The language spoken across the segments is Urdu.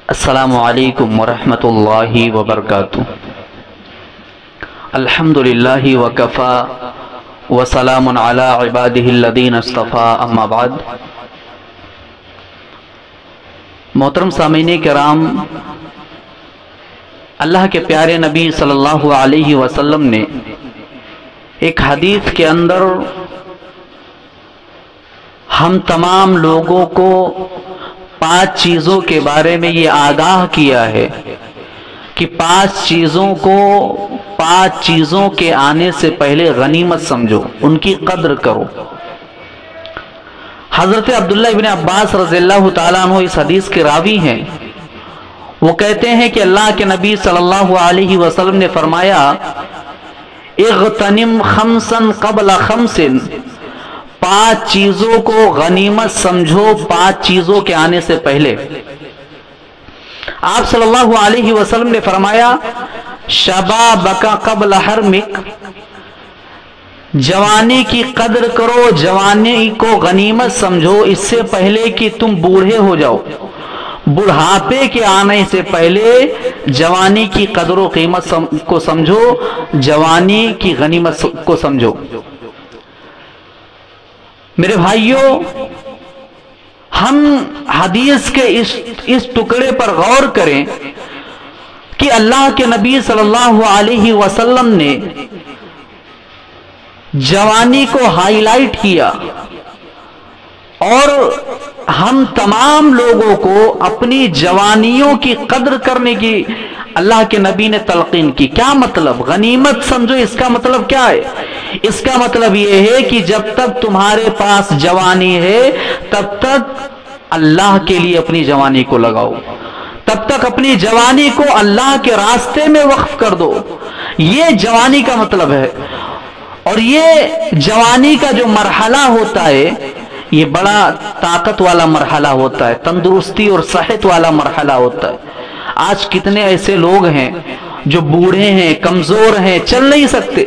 السلام علیکم ورحمۃ اللہ وبرکاتہ۔ الحمدللہ وکفا وسلام علی عبادہ الذین اصطفیٰ، اما بعد۔ محترم سامعین کرام، اللہ کے پیارے نبی صلی اللہ علیہ وسلم نے ایک حدیث کے اندر ہم تمام لوگوں کو 5 چیزوں کے بارے میں یہ آگاہ کیا ہے کہ 5 چیزوں کے آنے سے پہلے غنیمت سمجھو، ان کی قدر کرو۔ حضرت عبداللہ ابن عباس رضی اللہ تعالیٰ عنہ اس حدیث کے راوی ہیں۔ وہ کہتے ہیں کہ اللہ کے نبی صلی اللہ علیہ وسلم نے فرمایا، اغتنم خمسا قبل خمس، 5 چیزوں کو غنیمت سمجھو 5 چیزوں کے آنے سے پہلے۔ آپ صلی اللہ علیہ وسلم نے فرمایا، شبابک قبل حرمک، جوانی کی قدر کرو، جوانی کو غنیمت سمجھو اس سے پہلے کہ تم بوڑھے ہو جاؤ۔ بڑھاپے کے آنے سے پہلے جوانی کی قدر و قیمت کو سمجھو، جوانی کی غنیمت کو سمجھو۔ میرے بھائیوں، ہم حدیث کے اس ٹکڑے پر غور کریں کہ اللہ کے نبی صلی اللہ علیہ وسلم نے جوانی کو ہائی لائٹ کیا اور ہم تمام لوگوں کو اپنی جوانیوں کی قدر کرنے کی اللہ کے نبی نے تلقین کی۔ کیا مطلب؟ غنیمت سمجھو، اس کا مطلب کیا ہے؟ اس کا مطلب یہ ہے کہ جب تک تمہارے پاس جوانی ہے تب تک اللہ کے لیے اپنی جوانی کو لگاؤ، تب تک اپنی جوانی کو اللہ کے راستے میں وقف کر دو۔ یہ جوانی کا مطلب ہے۔ اور یہ جوانی کا جو مرحلہ ہوتا ہے یہ بڑا طاقت والا مرحلہ ہوتا ہے، تندرستی اور صحت والا مرحلہ ہوتا ہے۔ آج کتنے ایسے لوگ ہیں جو بوڑھے ہیں، کمزور ہیں، چل نہیں سکتے،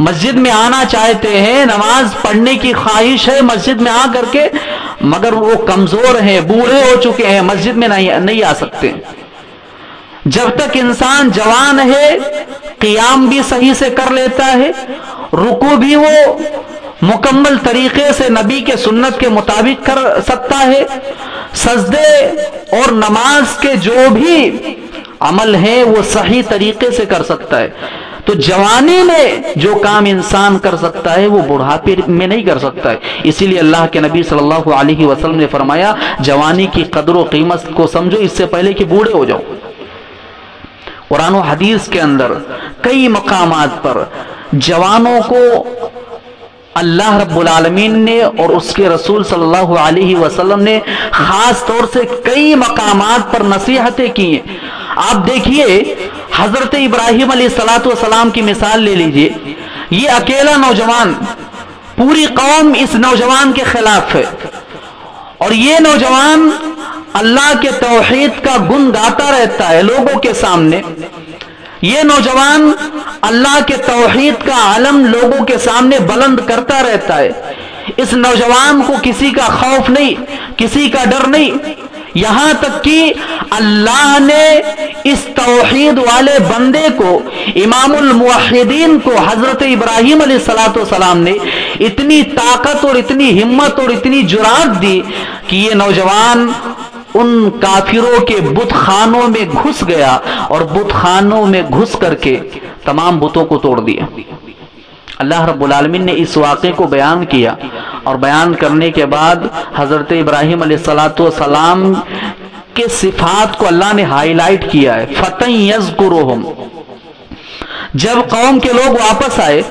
مسجد میں آنا چاہتے ہیں، نماز پڑھنے کی خواہش ہے مسجد میں آ کر کے، مگر وہ کمزور ہیں، بوڑھے ہو چکے ہیں، مسجد میں نہیں آ سکتے۔ جب تک انسان جوان ہے قیام بھی صحیح سے کر لیتا ہے، رکوع بھی وہ مکمل طریقے سے نبی کے سنت کے مطابق کر سکتا ہے، سجدے اور نماز کے جو بھی عمل ہیں وہ صحیح طریقے سے کر سکتا ہے۔ تو جوانی میں جو کام انسان کر سکتا ہے وہ بڑھاپے میں نہیں کر سکتا ہے۔ اسی لیے اللہ کے نبی صلی اللہ علیہ وسلم نے فرمایا، جوانی کی قدر و قیمت کو سمجھو اس سے پہلے کہ بوڑھے ہو جاؤ۔ قرآن و حدیث کے اندر کئی مقامات پر جوانوں کو اللہ رب العالمین نے اور اس کے رسول صلی اللہ علیہ وسلم نے خاص طور سے کئی مقامات پر نصیحتیں کی ہیں۔ آپ دیکھیے، حضرت ابراہیم علیہ السلام کی مثال لے لیجئے۔ یہ اکیلا نوجوان، پوری قوم اس نوجوان کے خلاف ہے، اور یہ نوجوان اللہ کے توحید کا گن گاتا رہتا ہے لوگوں کے سامنے۔ یہ نوجوان اللہ کے توحید کا علم لوگوں کے سامنے بلند کرتا رہتا ہے۔ اس نوجوان کو کسی کا خوف نہیں، کسی کا ڈر نہیں، یہاں تک کہ اللہ نے اس توحید والے بندے کو، امام الموحدین کو، حضرت ابراہیم علیہ السلام نے اتنی طاقت اور اتنی ہمت اور اتنی جرأت دی کہ یہ نوجوان ان کافروں کے بت خانوں میں گھس گیا اور بت خانوں میں گھس کر کے تمام بتوں کو توڑ دیا۔ اللہ رب العالمین نے اس واقعے کو بیان کیا، اور بیان کرنے کے بعد حضرت ابراہیم علیہ السلام کے صفات کو اللہ نے ہائی لائٹ کیا ہے۔ فَتَن يَذْكُرُهُمْ، جب قوم کے لوگ واپس آئے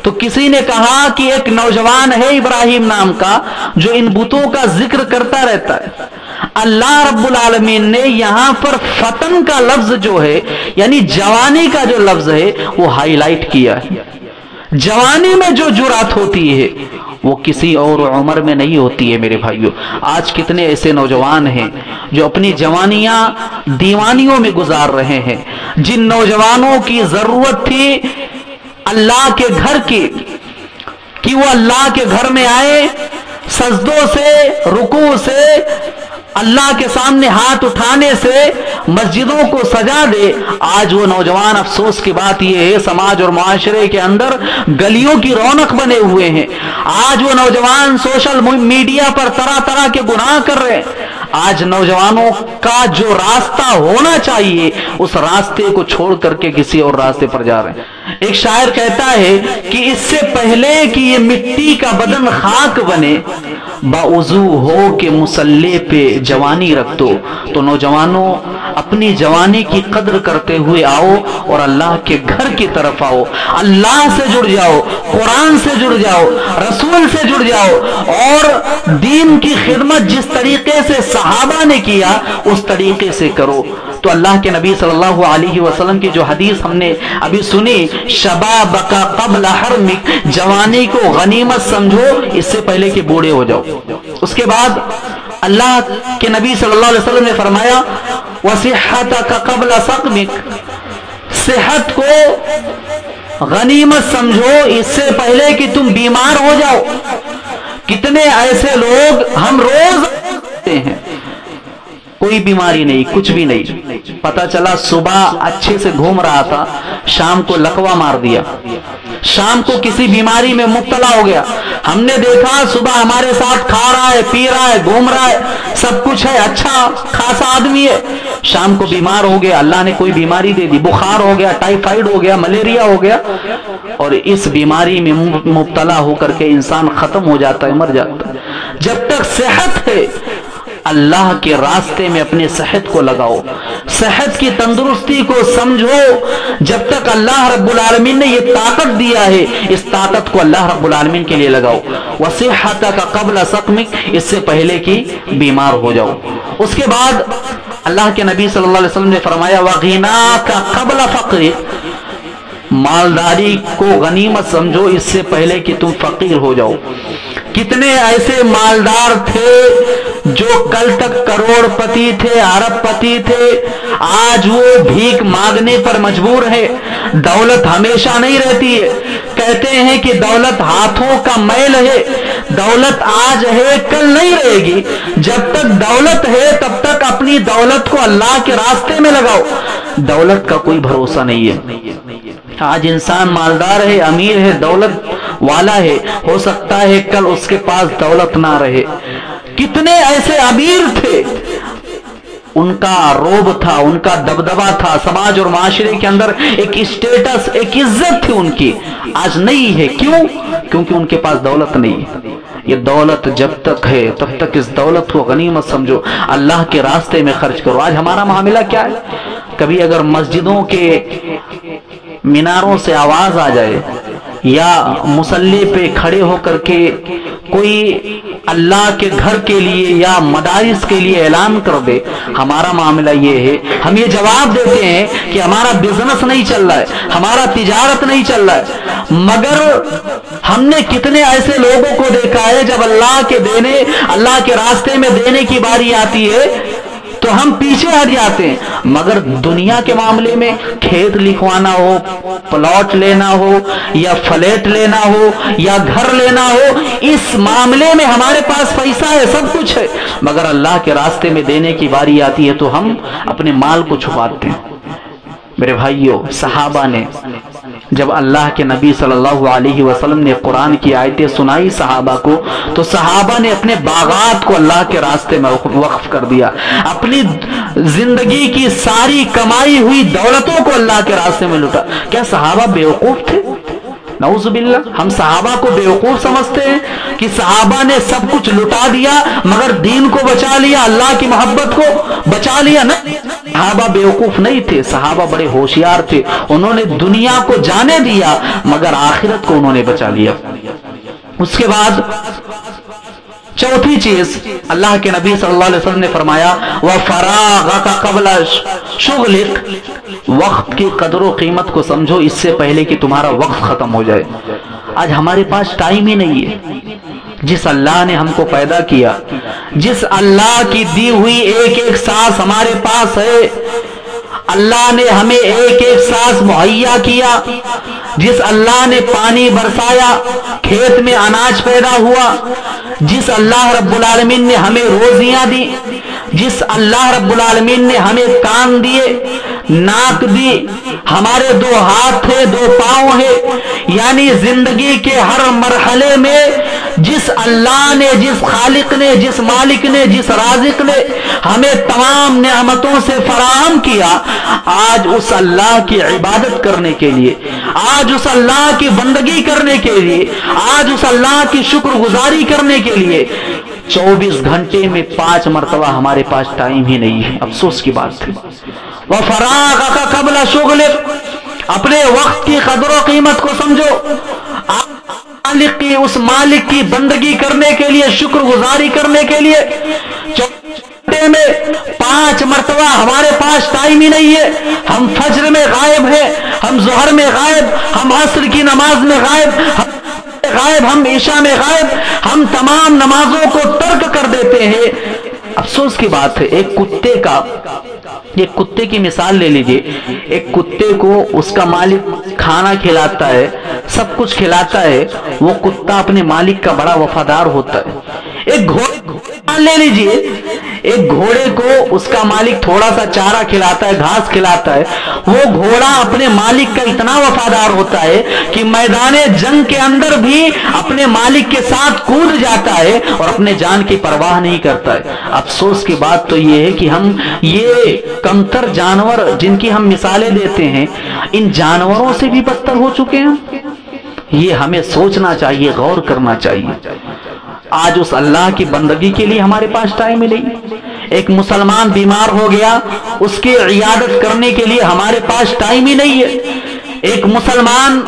تو کسی نے کہا کہ ایک نوجوان ہے ابراہیم نام کا جو ان بتوں کا ذکر کرتا رہتا ہے۔ اللہ رب العالمین نے یہاں پر فتن کا لفظ جو ہے، یعنی جوانی کا جو لفظ ہے، وہ ہائی لائٹ کیا ہے۔ جوانی میں جو جرأت ہوتی ہے وہ کسی اور عمر میں نہیں ہوتی ہے۔ میرے بھائیوں، آج کتنے ایسے نوجوان ہیں جو اپنی جوانیاں دیوانیوں میں گزار رہے ہیں۔ جن نوجوانوں کی ضرورت تھی اللہ کے گھر کی، کہ وہ اللہ کے گھر میں آئے، سجدوں سے، رکوع سے، اللہ کے سامنے ہاتھ اٹھانے سے مسجدوں کو سجا دے. آج وہ نوجوان، افسوس کی بات یہ ہے، سماج اور معاشرے کے اندر گلیوں کی رونق بنے ہوئے ہیں. آج وہ نوجوان سوشل میڈیا پر طرح طرح کے گناہ کر رہے ہیں. آج نوجوانوں کا جو راستہ ہونا چاہیے اس راستے کو چھوڑ کر کے کسی اور راستے پر جا رہے ہیں. ایک شاعر کہتا ہے کہ اس سے پہلے کہ یہ مٹی کا بدن خاک بنے، باوضو ہو کے مصلی پہ جوانی رکھ دو. تو نوجوانوں، اپنی جوانی کی قدر کرتے ہوئے آؤ اور اللہ کے گھر کی طرف آؤ. اللہ سے جڑ جاؤ، قرآن سے جڑ جاؤ، رسول سے جڑ جاؤ، اور دین کی خدمت جس طریقے سے صحابہ نے کیا اس طریقے سے کرو. تو اللہ کے نبی صلی اللہ علیہ وسلم کی جو حدیث ہم نے ابھی سنی، شبابک قبل حرمک، جوانی کو غنیمت سمجھو اس سے پہلے کہ بوڑھے ہو جاؤ. اس کے بعد اللہ کے نبی صلی اللہ علیہ وسلم نے فرمایا وصحتک قبل سقمک، صحت کو غنیمت سمجھو اس سے پہلے کہ تم بیمار ہو جاؤ. کتنے ایسے لوگ ہم روز ہیں، کوئی بیماری نہیں، کچھ بھی نہیں، پتہ چلا صبح اچھے سے گھوم رہا تھا، شام کو لقوہ مار دیا، شام کو کسی بیماری میں مبتلا ہو گیا. ہم نے دیکھا صبح ہمارے ساتھ کھا رہا ہے، پی رہا ہے، گھوم رہا ہے، سب کچھ ہے، اچھا خاصا آدمی ہے، شام کو بیمار ہو گیا، اللہ نے کوئی بیماری دے دی، بخار ہو گیا، ٹائیفائیڈ ہو گیا، ملیریا ہو گیا، اور اس بیماری میں مبتلا ہو کر کے انسان ختم ہو جاتا ہے، مر جاتا ہے. جب تک صحت ہے اللہ کے راستے میں اپنے صحت کو لگاؤ، صحت کی تندرستی کو سمجھو. جب تک اللہ رب العالمین نے یہ طاقت دیا ہے اس طاقت کو اللہ رب العالمین کے لیے لگاؤ. وصحتک قبل سقمک، اس سے پہلے کہ بیمار ہو جاؤ. اس کے بعد اللہ کے نبی صلی اللہ علیہ وسلم نے فرمایا وغناک قبل فقرک، مالداری کو غنیمت سمجھو اس سے پہلے کہ تم فقیر ہو جاؤ. کتنے ایسے مالدار تھے جو کل تک کروڑ پتی تھے، ارب پتی تھے، آج وہ بھیک مانگنے پر مجبور ہے. دولت ہمیشہ نہیں رہتی ہے، کہتے ہیں کہ دولت ہاتھوں کا میل ہے، دولت آج ہے کل نہیں رہے گی. جب تک دولت ہے تب تک اپنی دولت کو اللہ کے راستے میں لگاؤ. دولت کا کوئی بھروسہ نہیں ہے. آج انسان مالدار ہے، امیر ہے، دولت والا ہے، ہو سکتا ہے کل اس کے پاس دولت نہ رہے. کتنے ایسے امیر تھے، ان کا روب تھا، ان کا دبدبہ تھا، سماج اور معاشرے کے اندر ایک اسٹیٹس، ایک عزت تھی ان کی، آج نہیں ہے. کیوں؟ کیونکہ ان کے پاس دولت نہیں ہے. یہ دولت جب تک ہے تب تک اس دولت کو غنیمت سمجھو، اللہ کے راستے میں خرچ کرو. آج ہمارا معاملہ کیا ہے؟ کبھی اگر مسجدوں کے میناروں سے آواز آ جائے یا مصلی پہ کھڑے ہو کر کے کوئی اللہ کے گھر کے لیے یا مدارس کے لیے اعلان کر دے، ہمارا معاملہ یہ ہے، ہم یہ جواب دیتے ہیں کہ ہمارا بزنس نہیں چل رہا ہے، ہمارا تجارت نہیں چل رہا ہے. مگر ہم نے کتنے ایسے لوگوں کو دیکھا ہے جب اللہ کے دینے، اللہ کے راستے میں دینے کی باری آتی ہے تو ہم پیچھے ہٹ جاتے ہیں. مگر دنیا کے معاملے میں کھیت لکھوانا ہو، پلاٹ لینا ہو یا فلیٹ لینا ہو یا گھر لینا ہو، اس معاملے میں ہمارے پاس پیسہ ہے، سب کچھ ہے، مگر اللہ کے راستے میں دینے کی باری آتی ہے تو ہم اپنے مال کو چھپاتے ہیں. میرے بھائیوں، صحابہ نے جب اللہ کے نبی صلی اللہ علیہ وسلم نے قرآن کی آیتیں سنائی صحابہ کو، تو صحابہ نے اپنے باغات کو اللہ کے راستے میں وقف کر دیا، اپنی زندگی کی ساری کمائی ہوئی دولتوں کو اللہ کے راستے میں لٹا. کیا صحابہ بیوقوف تھے؟ نعوذ باللہ. ہم صحابہ کو بیوقوف سمجھتے ہیں کہ صحابہ نے سب کچھ لٹا دیا مگر دین کو بچا لیا، اللہ کی محبت کو بچا لیا. نہ، صحابہ بیوقوف نہیں تھے، صحابہ بڑے ہوشیار تھے. انہوں نے دنیا کو جانے دیا مگر آخرت کو انہوں نے بچا لیا. اس کے بعد چوتھی چیز اللہ کے نبی صلی اللہ علیہ وسلم نے فرمایا وَفَرَاغَكَ قَبْلَ شُغْلِكَ، وقت کی قدر و قیمت کو سمجھو اس سے پہلے کہ تمہارا وقت ختم ہو جائے. آج ہمارے پاس ٹائم ہی نہیں ہے. جس اللہ نے ہم کو پیدا کیا، جس اللہ کی دی ہوئی ایک ایک سانس ہمارے پاس ہے، اللہ نے ہمیں ایک ایک سانس مہیا کیا، جس اللہ نے پانی برسایا، کھیت میں اناج پیدا ہوا، جس اللہ رب العالمین نے ہمیں روزیاں دی، جس اللہ رب العالمین نے ہمیں کان دیے، ناک دی، ہمارے 2 ہاتھ ہے، 2 پاؤں ہے، یعنی زندگی کے ہر مرحلے میں جس اللہ نے، جس خالق نے، جس مالک نے، جس رازق نے ہمیں تمام نعمتوں سے فراہم کیا، آج اس اللہ کی عبادت کرنے کے لیے، آج اس اللہ کی بندگی کرنے کے لیے، آج اس اللہ کی شکر گزاری کرنے کے لیے 24 گھنٹے میں 5 مرتبہ ہمارے پاس ٹائم ہی نہیں ہے۔ افسوس کی بات ہے۔ وَفَرَاغَكَ قَبْلَ شُغْلِكَ، اپنے وقت کی قدر و قیمت کو سمجھو، اس مالک کی بندگی کرنے کے لیے، شکر گزاری کرنے کے لیے 24 گھنٹے میں 5 مرتبہ ہمارے پاس ٹائم ہی نہیں ہے۔ ہم فجر میں غائب ہیں، ہم ظہر میں غائب، ہم عصر کی نماز میں غائب، ہم عشاء میں غائب، ہم تمام نمازوں کو ترک کر دیتے ہیں۔ افسوس کی بات ہے، ایک کتے کی مثال لے لیجئے، ایک کتے کو اس کا مالک کھانا کھلاتا ہے، سب کچھ کھلاتا ہے، وہ کتا اپنے مالک کا بڑا وفادار ہوتا ہے۔ ایک گھوڑا لے لیجئے، ایک گھوڑے کو اس کا مالک تھوڑا سا چارہ کھلاتا ہے، گھاس کھلاتا ہے، وہ گھوڑا اپنے مالک کا اتنا وفادار ہوتا ہے کہ میدان جنگ کے اندر بھی اپنے مالک کے ساتھ کود جاتا ہے اور اپنے جان کی پرواہ نہیں کرتا ہے۔ افسوس کی بات تو یہ ہے کہ ہم یہ کمتر جانور جن کی ہم مثالیں دیتے ہیں، ان جانوروں سے بھی بدتر ہو چکے ہیں۔ یہ ہمیں سوچنا چاہیے، غور کرنا چاہیے۔ آج اس اللہ کی بندگی کے لیے ہمارے پاس ٹائم ہی نہیں۔ ایک مسلمان بیمار ہو گیا، اس کی عیادت کرنے کے لیے ہمارے پاس ٹائم ہی نہیں ہے۔ ایک مسلمان،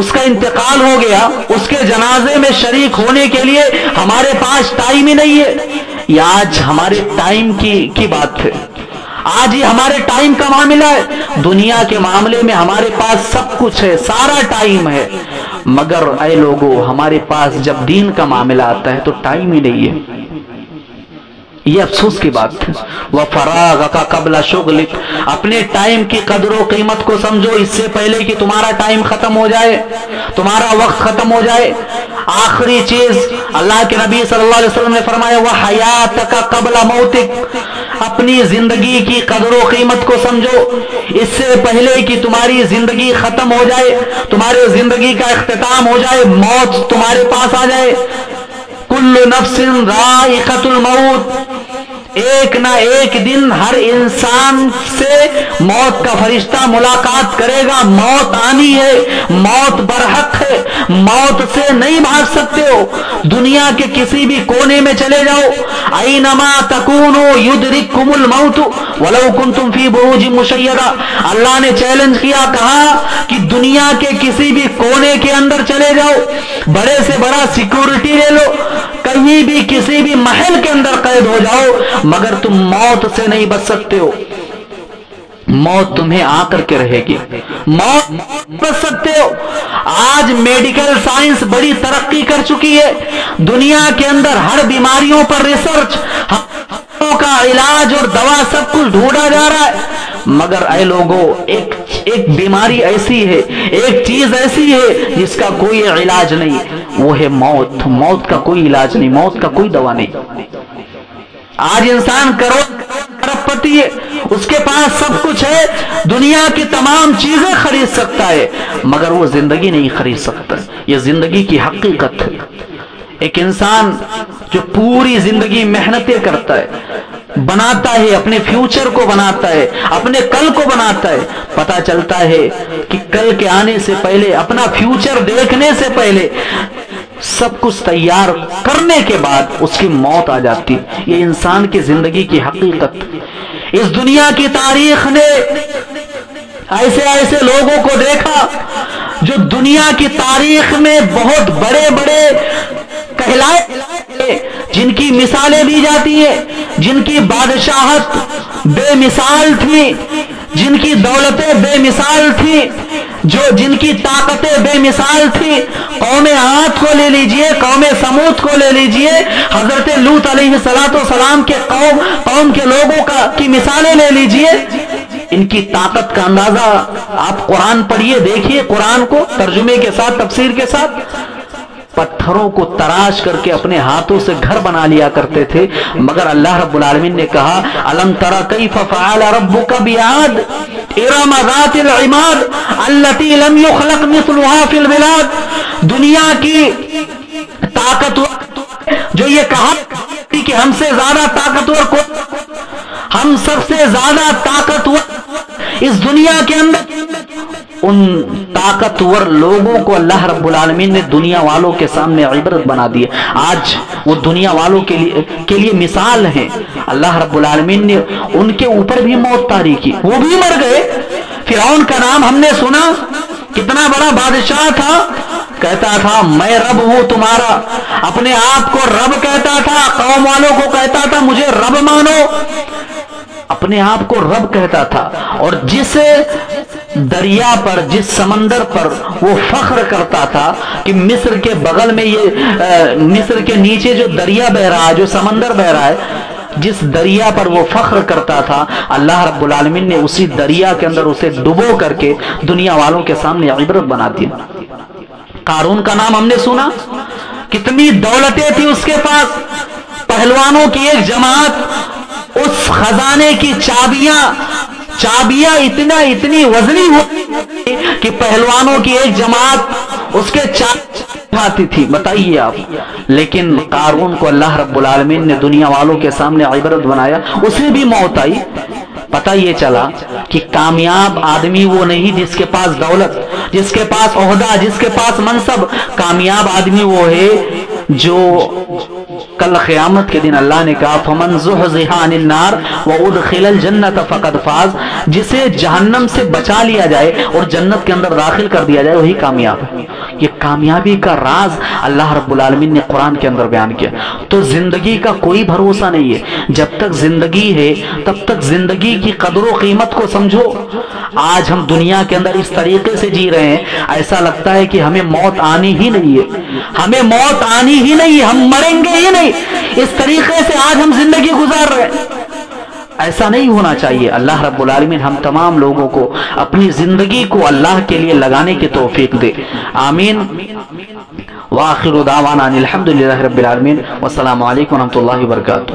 اس کا انتقال ہو گیا، اس کے جنازے میں شریک ہونے کے لیے ہمارے پاس ٹائم ہی نہیں ہے۔ یہ آج ہمارے ٹائم کی بات ہے، آج یہ ہمارے ٹائم کا معاملہ ہے۔ دنیا کے معاملے میں ہمارے پاس سب کچھ ہے، سارا ٹائم ہے، مگر اے لوگوں، ہمارے پاس جب دین کا معاملہ آتا ہے تو ٹائم ہی نہیں ہے۔ یہ افسوس کی بات ہے۔ وَفَرَاغَكَ قَبْلَ شُغْلِكَ، اپنے ٹائم کی قدر و قیمت کو سمجھو، اس سے پہلے کہ تمہارا ٹائم ختم ہو جائے، تمہارا وقت ختم ہو جائے۔ آخری چیز اللہ کے نبی صلی اللہ علیہ وسلم نے فرمایا وَحَيَاتَكَ قَبْلَ مَوْتِكَ، اپنی زندگی کی قدر و قیمت کو سمجھو، اس سے پہلے کہ تمہاری زندگی ختم ہو جائے، تمہاری زندگی کا اختتام ہو جائے، موت تمہارے پاس آ جائے۔ کل نفس ذائقۃ الموت، ایک نہ ایک دن ہر انسان سے موت کا فرشتہ ملاقات کرے گا۔ موت آنی ہے، موت برحق ہے، موت سے نہیں بھاگ سکتے ہو۔ دنیا کے کسی بھی کونے میں چلے جاؤ، اینما تکونوا یدرککم الموت ولو کنتم فی بروج مشیدہ، اللہ نے چیلنج کیا، کہا کہ دنیا کے کسی بھی کونے کے اندر چلے جاؤ، بڑے سے بڑا سیکورٹی لے لو، کہیں بھی کسی بھی محل کے اندر قید ہو جاؤ، مگر تم موت سے نہیں بچ سکتے ہو۔ موت تمہیں آ کر کے رہے گی، موت بچ سکتے ہو۔ آج میڈیکل سائنس بڑی ترقی کر چکی ہے، دنیا کے اندر ہر بیماریوں پر ریسرچ، کا علاج اور دوا سب کچھ ڈھونڈا جا رہا ہے، مگر اے لوگوں، ایک بیماری ایسی ہے، ایک چیز ایسی ہے جس کا کوئی علاج نہیں، وہ ہے موت۔ موت کا کوئی علاج نہیں، موت کا کوئی دوا نہیں۔ آج انسان کروڑ پتی ہے، اس کے پاس سب کچھ ہے، دنیا کی تمام چیزیں خرید سکتا ہے، مگر وہ زندگی نہیں خرید سکتا۔ یہ زندگی کی حقیقت ہے۔ ایک انسان جو پوری زندگی محنتیں کرتا ہے، بناتا ہے، اپنے فیوچر کو بناتا ہے، اپنے کل کو بناتا ہے، پتا چلتا ہے کہ کل کے آنے سے پہلے، اپنا فیوچر دیکھنے سے پہلے، سب کچھ تیار کرنے کے بعد اس کی موت آ جاتی۔ یہ انسان کی زندگی کی حقیقت۔ اس دنیا کی تاریخ نے ایسے لوگوں کو دیکھا جو دنیا کی تاریخ میں بہت بڑے بڑے کہلائے، جن کی مثالیں دی جاتی ہیں، جن کی بادشاہت بے مثال تھی، جن کی دولتیں بے مثال تھی، جن کی طاقتیں بے مثال تھی۔ قوم عاد کو لے لیجئے، قوم سمود کو لے لیجئے، حضرت لوط علیہ السلام کے قوم کے لوگوں کی مثالیں لے لیجئے۔ ان کی طاقت کا اندازہ آپ قرآن پڑھیے، دیکھیے قرآن کو ترجمے کے ساتھ، تفسیر کے ساتھ، پتھروں کو تراش کر کے اپنے ہاتھوں سے گھر بنا لیا کرتے تھے، مگر اللہ رب العالمین نے کہا الم تر کیف فعل ربک بعاد ارم ذات العماد التي لم يخلق مثلها في البلاد۔ دنیا کی طاقتور جو یہ کہا کہ ہم سے زیادہ طاقتور کو، ہم سب سے زیادہ طاقتور اس دنیا کے اندر، ان طاقتور لوگوں کو اللہ رب العالمین نے دنیا والوں کے سامنے عبرت بنا دی۔ آج وہ دنیا والوں کے لیے مثال ہیں۔ اللہ رب العالمین نے ان کے اوپر بھی موت طاری کی، وہ بھی مر گئے۔ فرعون کا نام ہم نے سنا، کتنا بڑا بادشاہ تھا، کہتا تھا میں رب ہوں تمہارا، اپنے آپ کو رب کہتا تھا، قوم والوں کو کہتا تھا مجھے رب مانو، اپنے آپ کو رب کہتا تھا۔ اور جس دریا پر، جس سمندر پر وہ فخر کرتا تھا کہ مصر کے بغل میں یہ مصر کے نیچے جو دریا بہ رہا ہے، جو سمندر بہ رہا ہے، جس دریا پر وہ فخر کرتا تھا، اللہ رب العالمین نے اسی دریا کے اندر اسے ڈبو کر کے دنیا والوں کے سامنے عبرت بنا دی۔ قارون کا نام ہم نے سنا، کتنی دولتیں تھی اس کے پاس، پہلوانوں کی ایک جماعت، اس خزانے کی چابیاں اتنی وزنی ہوتی کہ پہلوانوں کی ایک جماعت اس کے چابی تھی، بتائیے آپ۔ لیکن قارون کو اللہ رب العالمین نے دنیا والوں کے سامنے عبرت بنایا، اسے بھی موت آئی۔ پتہ یہ چلا کہ کامیاب آدمی وہ نہیں جس کے پاس دولت، جس کے پاس عہدہ، جس کے پاس منصب، کامیاب آدمی وہ ہے جو کل قیامت کے دن اللہ نے کہا فمن زحزح عن النار وادخل الجنت فقد فاز، جسے جہنم سے بچا لیا جائے اور جنت کے اندر داخل کر دیا جائے وہی کامیاب ہے۔ یہ کامیابی کا راز اللہ رب العالمین نے قرآن کے اندر بیان کیا۔ تو زندگی کا کوئی بھروسہ نہیں ہے، جب تک زندگی ہے تب تک زندگی کی قدر و قیمت کو سمجھو۔ آج ہم دنیا کے اندر اس طریقے سے جی رہے ہیں، ایسا لگتا ہے کہ ہمیں موت آنی ہی نہیں ہے، ہمیں موت آنی ہی نہیں، ہم مریں گے ہی نہیں، اس طریقے سے آج ہم زندگی گزار رہے ہیں۔ ایسا نہیں ہونا چاہیے۔ اللہ رب العالمین ہم تمام لوگوں کو اپنی زندگی کو اللہ کے لیے لگانے کی توفیق دے، آمین۔ وآخر دعوانا الحمدللہ رب العالمین، والسلام علیکم ورحمۃ اللہ وبرکاتہ۔